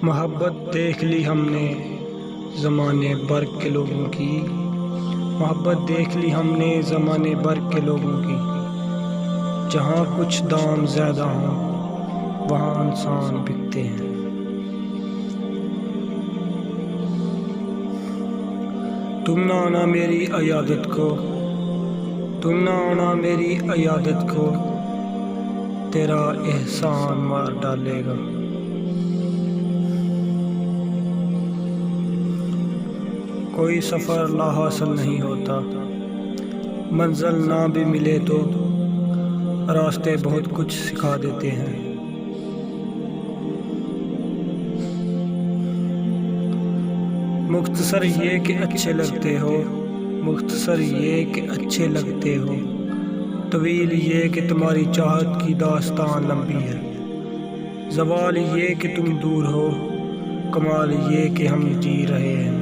मोहब्बत देख ली हमने ज़माने भर के लोगों की। मोहब्बत देख ली हमने ज़माने भर के लोगों की। जहाँ कुछ दाम ज़्यादा हों वहाँ इंसान बिकते हैं। तुम ना आना मेरी अयादत को, तुम ना आना मेरी अयादत को, तेरा एहसान मार डालेगा। कोई सफ़र लाहासिल नहीं होता, मंज़िल ना भी मिले तो रास्ते बहुत कुछ सिखा देते हैं। मुख्तसर ये कि अच्छे लगते हो, मुख्तसर ये कि अच्छे लगते हो, तवील ये कि तुम्हारी चाहत की दास्तान लंबी है। ज़वाल ये कि तुम दूर हो, कमाल ये कि हम जी रहे हैं।